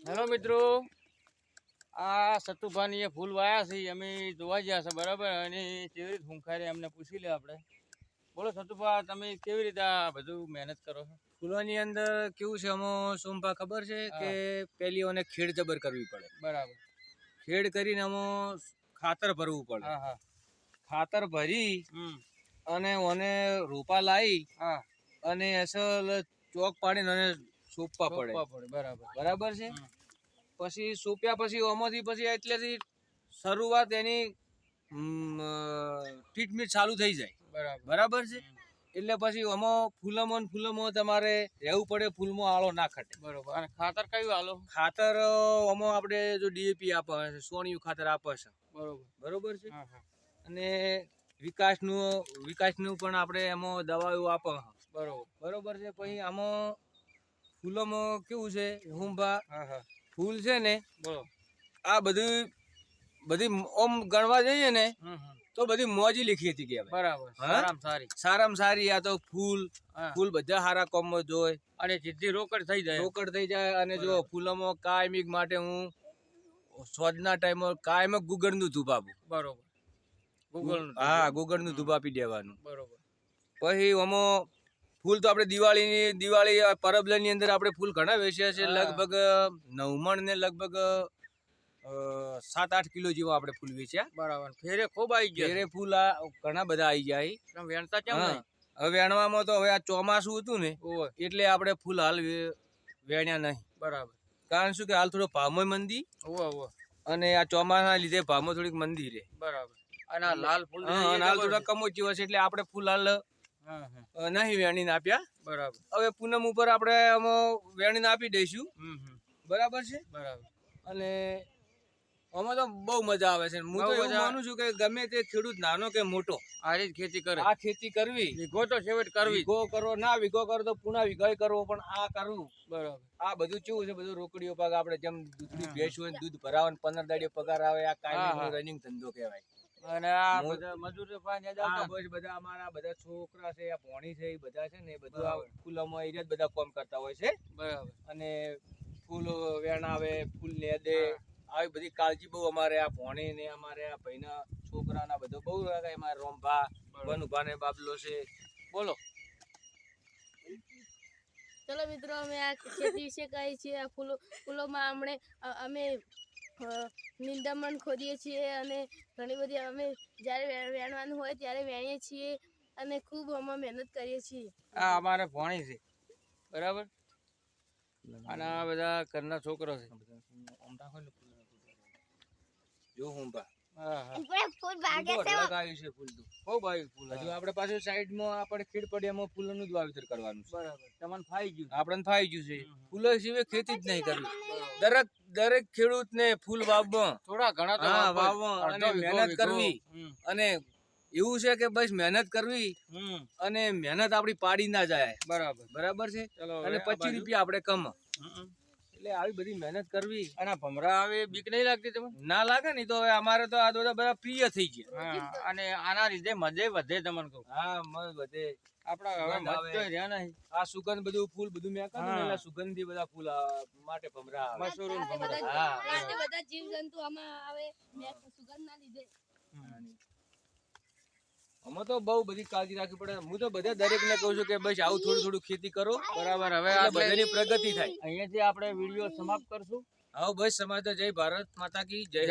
Hello મિત્રો, આ સતુભાની ફૂલ વાયા છે અમે જોવા ગયા છે બરાબર. અને કેવી રીતે હુંખારે અમને પૂછી લે આપણે. બોલો સતુભા, તમે કેવી રીતે આ બધું મહેનત કરો છો? ફૂલોની અંદર કેવું છે અમો સોમભા ખબર છે કે પેલી ઓને ખેડ જબર કરવી પડે. બરાબર. ખેડ કરીને અમો ખાતર ભરવું પડે. હા હા. ખાતર ભરી અને ઓને રોપા લાવી અને અસલ ચોક પાડીને અને સોંપવા પડે. બરાબર બરાબર છે. પછી સોંપ્યા પછી ઓમાંથી પછી એટલેથી શરૂઆત એની ટ્રીટમેન્ટ ચાલુ થઈ જાય. બરાબર છે. એટલે પછી આમાં ફૂલમાં તમારે રહેવું પડે, ફૂલમાં આળો ના ખટે. બરોબર. અને ખાતર કયું આલો? ખાતર આમાં આપણે જો ડીએપી આપે છે, સોનિયું ખાતર આપે છે. બરોબર છે. અને વિકાસનું પણ આપણે એમાં દવાઓ આપે. બરોબર છે. પછી આમાં ફૂલોમાં કેવું છે હુંભા, ફૂલ છે ને આ બધી ઓમ ગણવા જઈએ ને તો બધી મોજી લીખી હતી કે બરાબર. સારામાં સારી આ તો ફૂલ બધા સારા કોમમાં જોય અને સીધી રોકડ થઈ જાય. અને જો ફૂલોમાં કાયમિક માટે હું શોધના ટાઈમમાં કાયમ ગુગળનું ધૂપ આપું. બરોબર. ગુગળનું ધૂપ આપી દેવાનું. બરોબર. પછી આમાં ફૂલ તો આપણે દિવાળી પરબની અંદર આપણે ફૂલ ઘણા વેચ્યા છે. લગભગ 9 મણ ને લગભગ 7-8 કિલો જેવા આપણે ફૂલ વેચ્યા. બરાબર. ફેરે ખૂબ આવી ગયા. ફેરે ફૂલ ઘણા બધા આવી જાય. વેણતા કેમ નહીં? હવે વેણવામાં તો હવે આ ચોમાસું હતું ને એટલે આપણે ફૂલ હાલ વેણ્યા નહીં. બરાબર. કારણ શું કે હાલ થોડો ભાવમાં મંદી અને આ ચોમાસાના લીધે ભાવમાં થોડીક મંદી રહે. બરાબર. અને આ લાલ ફૂલ હાલ થોડા કમોચી હોય છે એટલે આપણે ફૂલ હાલ નહીં વેણીને આપ્યા. બરાબર. હવે પૂનમ ઉપર આપણે વેણીને આપી દઈશું. બરાબર છે. બરાબર. અને આમાં તો બહુ મજા આવે છે. હું તો એવું માનું છું કે ગમે તે ખેડૂત નાનો કે મોટો આ રીત ખેતી કરે. આ ખેતી કરવી, વીઘો તો છેવટ કરવી. વીઘો કરો ના વીઘો કરો તો પૂણા વીઘો કરવો, પણ આ કરવું. બરાબર. આ બધું કેવું છે, બધું રોકડીઓ પગાર આપણે જેમ દૂધની ભેંસ હોય દૂધ ભરાવે 15 દાડીઓ પગાર આવે. આ કાયમી રનિંગ ધંધો કહેવાય. અને આ બધા મજૂર બધા અમારા બધા છોકરા છે, આ ભોણી છે, એ બધા છે ને એ બધું આ ફૂલોમાં એ બધા કામ કરતા હોય છે. બરાબર. અને ફૂલ વેણાવે, ફૂલ ને દે, આવી બધી કાળજી બહુ અમારે આ ભોણી ને અમારે આ ભાઈના છોકરાના બધો બહુ અમારે રોમભા બનુભા ને બાબલો છે. બોલો. ચલો મિત્રો, અમે આ ખેતી વિશે કહીએ છીએ. આ ફૂલોમાં અમે નિંદામણ ખોદીએ છીએ અને ઘણી બધી અમે જ્યારે વેણવાનું હોય ત્યારે વેણીએ છીએ અને ખૂબ અમે મહેનત કરીએ છીએ. આ અમારે ભોણી છે. બરાબર. અને આ બધા ઘરના છોકરો છે. જો હુંભા પાછું સાઈડમાં આપણે ખેડ પડિયામાં ફૂલોનું જ વાવેતર કરવાનું. બરાબર. તમને ફાઈ ગયું? આપણને ફાઈ ગયું છે. ફૂલો સિવાય ખેતી જ નહીં કરવી. દરેક ખેડૂત ને ફૂલ વાવવા, થોડા ઘણા વાવવા અને મહેનત કરવી. અને એવું છે કે બસ મહેનત કરવી અને મહેનત આપડી પાડી ના જાય. બરાબર છે. અને 25 રૂપિયા આપણે કમ. એટલે આવી બધી મહેનત કરવી. અને ભમરા આવે બીક નહીં લાગતી તમને? ના લાગે ને તો હવે અમારે તો આ બધા પ્રિય થઈ ગયા. અને આના લીધે મજે વધે તમને કહું. મજ વધે. આપડા હવે મજ રહ્યા નહીં. આ સુગંધ બધું ફૂલ બધું મેં કહ્યું ને એટલે સુગંધી બધા ફૂલ માટે ભમરા આવે. બધા જીવજંતુ આમાં આવે સુગંધના લીધે. આમાં તો બહુ બધી કાળજી રાખવી પડે. હું તો બધા દરેક ને કહું છું કે બસ આવું થોડું ખેતી કરો. બરાબર. હવે બધાની પ્રગતિ થાય. અહીંયાથી આપણે વિડીયો સમાપ્ત કરશું. હા બસ સમાજ. જય ભારત માતા કી જય.